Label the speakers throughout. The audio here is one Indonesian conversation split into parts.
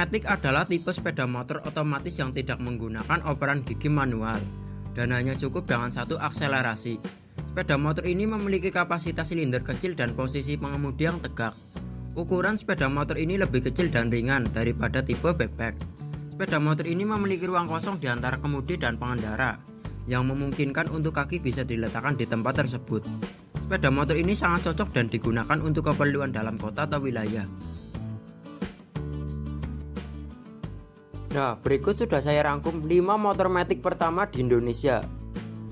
Speaker 1: Matic adalah tipe sepeda motor otomatis yang tidak menggunakan operan gigi manual dan hanya cukup dengan satu akselerasi. Sepeda motor ini memiliki kapasitas silinder kecil dan posisi pengemudi yang tegak. Ukuran sepeda motor ini lebih kecil dan ringan daripada tipe backpack. Sepeda motor ini memiliki ruang kosong di antara kemudi dan pengendara, yang memungkinkan untuk kaki bisa diletakkan di tempat tersebut. Sepeda motor ini sangat cocok dan digunakan untuk keperluan dalam kota atau wilayah. Nah, berikut sudah saya rangkum 5 motor Matic pertama di Indonesia.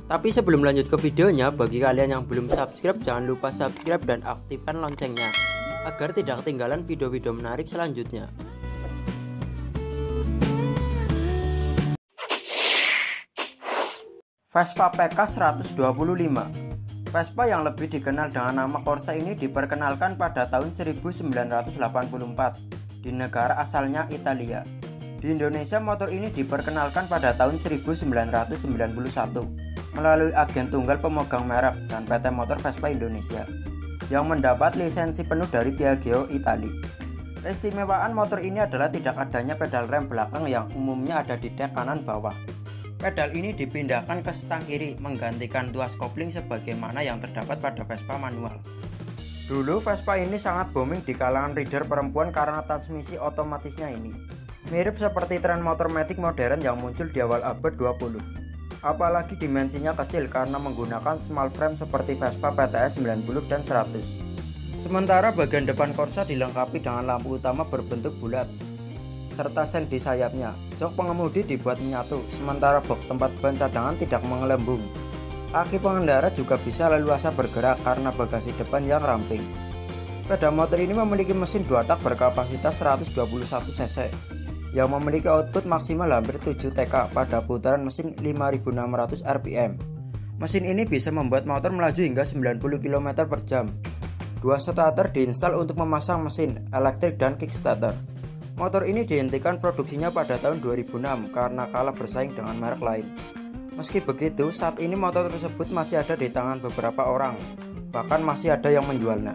Speaker 1: Tapi sebelum lanjut ke videonya, bagi kalian yang belum subscribe, jangan lupa subscribe dan aktifkan loncengnya agar tidak ketinggalan video-video menarik selanjutnya. Vespa PK 125. Vespa yang lebih dikenal dengan nama Corsa ini diperkenalkan pada tahun 1984 di negara asalnya Italia. Di Indonesia, motor ini diperkenalkan pada tahun 1991 melalui agen tunggal pemegang merek dan PT Motor Vespa Indonesia yang mendapat lisensi penuh dari Piaggio Italia. Keistimewaan motor ini adalah tidak adanya pedal rem belakang yang umumnya ada di dek kanan bawah. Pedal ini dipindahkan ke stang kiri menggantikan tuas kopling sebagaimana yang terdapat pada Vespa manual. Dulu Vespa ini sangat booming di kalangan rider perempuan karena transmisi otomatisnya ini. Mirip seperti tren motor Matic modern yang muncul di awal abad 20. Apalagi dimensinya kecil karena menggunakan small frame seperti Vespa PTS 90 dan 100. Sementara bagian depan Corsa dilengkapi dengan lampu utama berbentuk bulat serta sen di sayapnya. Jok pengemudi dibuat menyatu, sementara box tempat ban cadangan tidak mengelembung. Kaki pengendara juga bisa leluasa bergerak karena bagasi depan yang ramping. Sepeda motor ini memiliki mesin 2 tak berkapasitas 121 cc yang memiliki output maksimal hampir 7 TK pada putaran mesin 5600 rpm. Mesin ini bisa membuat motor melaju hingga 90 km per jam. 2 starter diinstal untuk memasang mesin elektrik dan kickstarter. Motor ini dihentikan produksinya pada tahun 2006 karena kalah bersaing dengan merek lain. Meski begitu, saat ini motor tersebut masih ada di tangan beberapa orang, bahkan masih ada yang menjualnya.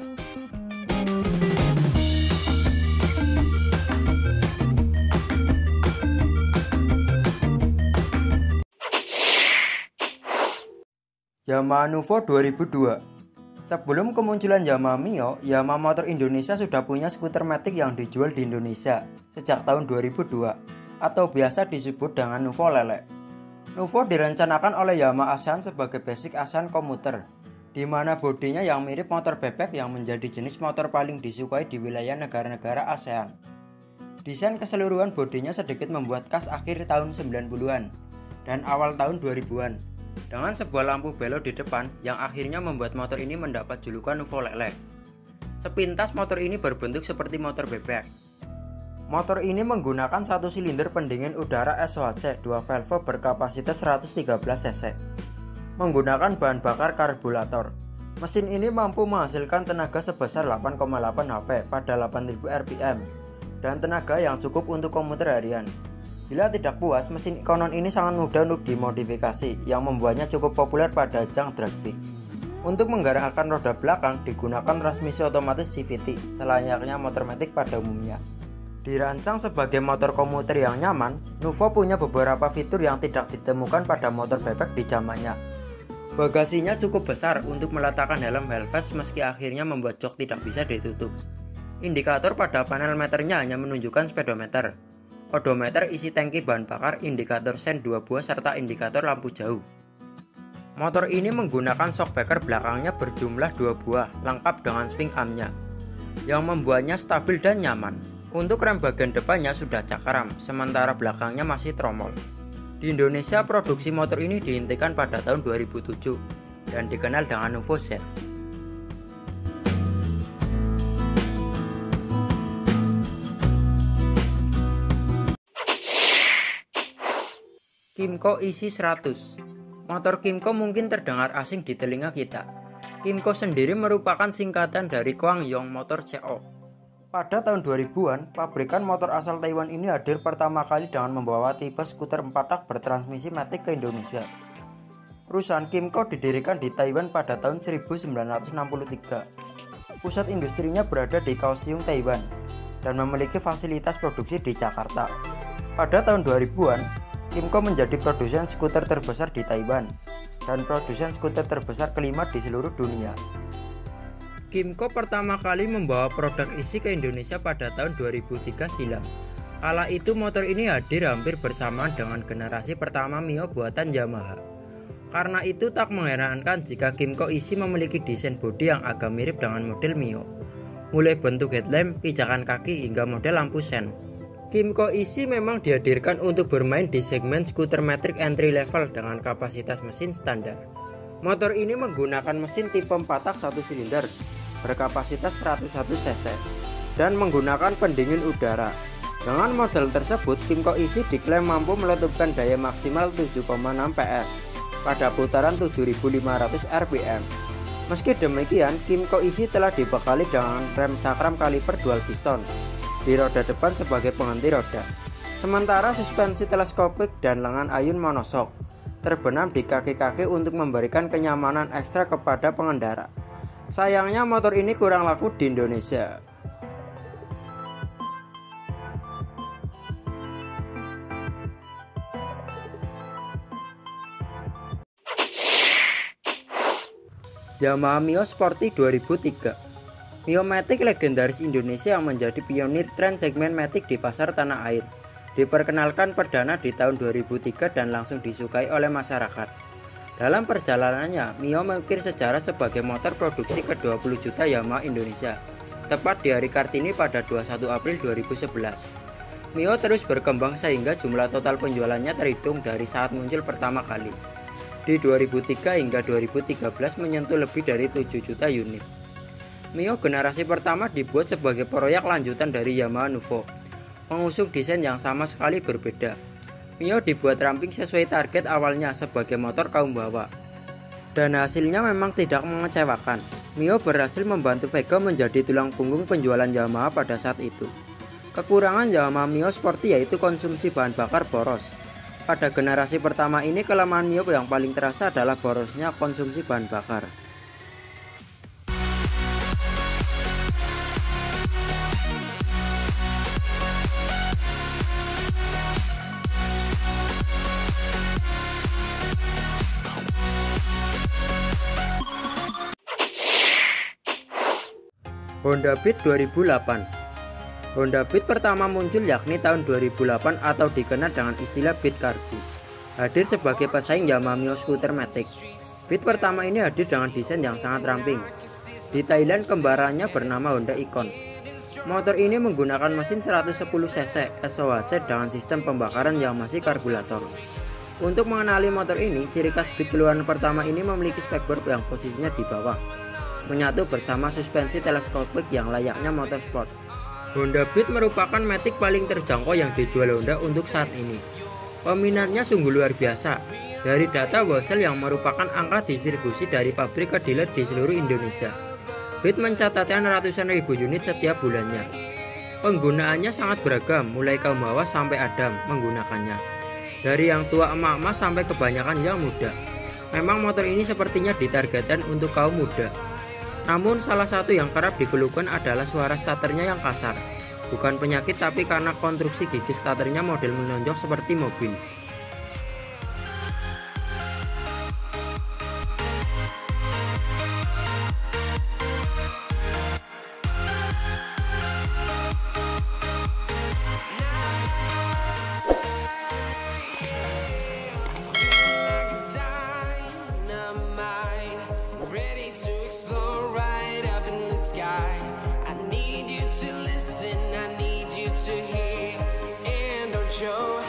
Speaker 1: Yamaha Nuvo 2002. Sebelum kemunculan Yamaha Mio, Yamaha Motor Indonesia sudah punya skuter Matic yang dijual di Indonesia sejak tahun 2002 atau biasa disebut dengan Nuvo Lele. Nuvo direncanakan oleh Yamaha ASEAN sebagai basic ASEAN komuter, di mana bodinya yang mirip motor bebek yang menjadi jenis motor paling disukai di wilayah negara-negara ASEAN. Desain keseluruhan bodinya sedikit membuat khas akhir tahun 90-an dan awal tahun 2000-an. Dengan sebuah lampu belok di depan yang akhirnya membuat motor ini mendapat julukan Nuvo Lele. Sepintas motor ini berbentuk seperti motor bebek. Motor ini menggunakan satu silinder pendingin udara SOHC 2 valve berkapasitas 113 cc. Menggunakan bahan bakar karburator. Mesin ini mampu menghasilkan tenaga sebesar 8,8 HP pada 8000 rpm dan tenaga yang cukup untuk komuter harian. Bila tidak puas, mesin konon ini sangat mudah untuk dimodifikasi yang membuatnya cukup populer pada ajang drag bike. Untuk menggerakkan roda belakang digunakan transmisi otomatis CVT selayaknya motor Matic pada umumnya. Dirancang sebagai motor komuter yang nyaman, Nuvo punya beberapa fitur yang tidak ditemukan pada motor bebek di zamannya. Bagasinya cukup besar untuk meletakkan helm Hellfest meski akhirnya membuat jok tidak bisa ditutup. Indikator pada panel meternya hanya menunjukkan speedometer. Odometer isi tangki bahan bakar, indikator sen 2 buah serta indikator lampu jauh. Motor ini menggunakan shockbreaker belakangnya berjumlah 2 buah lengkap dengan swing armnya yang membuatnya stabil dan nyaman. Untuk rem bagian depannya sudah cakram, sementara belakangnya masih tromol. Di Indonesia produksi motor ini dihentikan pada tahun 2007 dan dikenal dengan Nuvo Z. Kymco EC100. Motor Kymco mungkin terdengar asing di telinga kita. Kymco sendiri merupakan singkatan dari Kwangyong Motor Co. Pada tahun 2000-an, pabrikan motor asal Taiwan ini hadir pertama kali dengan membawa tipe skuter 4 tak bertransmisi Matic ke Indonesia. Perusahaan Kymco didirikan di Taiwan pada tahun 1963. Pusat industrinya berada di Kaohsiung, Taiwan. dan memiliki fasilitas produksi di Jakarta. Pada tahun 2000-an, KYMCO menjadi produsen skuter terbesar di Taiwan dan produsen skuter terbesar kelima di seluruh dunia. KYMCO pertama kali membawa produk isi ke Indonesia pada tahun 2003 silam. Kala itu motor ini hadir hampir bersamaan dengan generasi pertama Mio buatan Yamaha. Karena itu tak mengherankan jika KYMCO isi memiliki desain bodi yang agak mirip dengan model Mio. Mulai bentuk headlamp, pijakan kaki hingga model lampu sen. KYMCO isi memang dihadirkan untuk bermain di segmen skuter metik entry level dengan kapasitas mesin standar. Motor ini menggunakan mesin tipe 4 tak 1 silinder berkapasitas 101 cc dan menggunakan pendingin udara. Dengan model tersebut, KYMCO isi diklaim mampu meletupkan daya maksimal 7,6 PS pada putaran 7.500 rpm. Meski demikian, KYMCO isi telah dibekali dengan rem cakram kaliper dual piston di roda depan sebagai penghenti roda. Sementara suspensi teleskopik dan lengan ayun monoshock terbenam di kaki-kaki untuk memberikan kenyamanan ekstra kepada pengendara. Sayangnya motor ini kurang laku di Indonesia. Yamaha Mio Sporty 2003. Mio Matic legendaris Indonesia yang menjadi pionir tren segmen Matic di pasar tanah air. Diperkenalkan perdana di tahun 2003 dan langsung disukai oleh masyarakat. Dalam perjalanannya, Mio mengukir sejarah sebagai motor produksi ke-20 juta Yamaha Indonesia, tepat di hari Kartini pada 21 April 2011. Mio terus berkembang sehingga jumlah total penjualannya terhitung dari saat muncul pertama kali. Di 2003 hingga 2013 menyentuh lebih dari 7 juta unit. Mio generasi pertama dibuat sebagai proyek lanjutan dari Yamaha Nuvo, mengusung desain yang sama sekali berbeda. Mio dibuat ramping sesuai target awalnya sebagai motor kaum bawah, dan hasilnya memang tidak mengecewakan. Mio berhasil membantu Vega menjadi tulang punggung penjualan Yamaha pada saat itu. Kekurangan Yamaha Mio Sporty yaitu konsumsi bahan bakar boros. Pada generasi pertama ini, kelemahan Mio yang paling terasa adalah borosnya konsumsi bahan bakar. Honda Beat 2008. Honda Beat pertama muncul yakni tahun 2008 atau dikenal dengan istilah Beat Cargo. Hadir sebagai pesaing Yamaha Mio Scooter Matic. Beat pertama ini hadir dengan desain yang sangat ramping. Di Thailand kembarannya bernama Honda Icon. Motor ini menggunakan mesin 110 cc SOHC dengan sistem pembakaran yang masih karburator. Untuk mengenali motor ini, ciri khas Beat keluaran pertama ini memiliki spekboard yang posisinya di bawah, menyatu bersama suspensi teleskopik yang layaknya motor sport. Honda Beat merupakan matic paling terjangkau yang dijual Honda untuk saat ini. Peminatnya sungguh luar biasa. Dari data Wholesale yang merupakan angka distribusi dari pabrik ke dealer di seluruh Indonesia, Beat mencatatkan ratusan ribu unit setiap bulannya. Penggunaannya sangat beragam, mulai kaum bawah sampai Adam menggunakannya. Dari yang tua emak-emak sampai kebanyakan yang muda. Memang motor ini sepertinya ditargetkan untuk kaum muda. Namun salah satu yang kerap dikeluhkan adalah suara starternya yang kasar. Bukan penyakit tapi karena konstruksi gigi starternya model menonjol seperti mobil.
Speaker 2: I need you to listen, I need you to hear, and don't show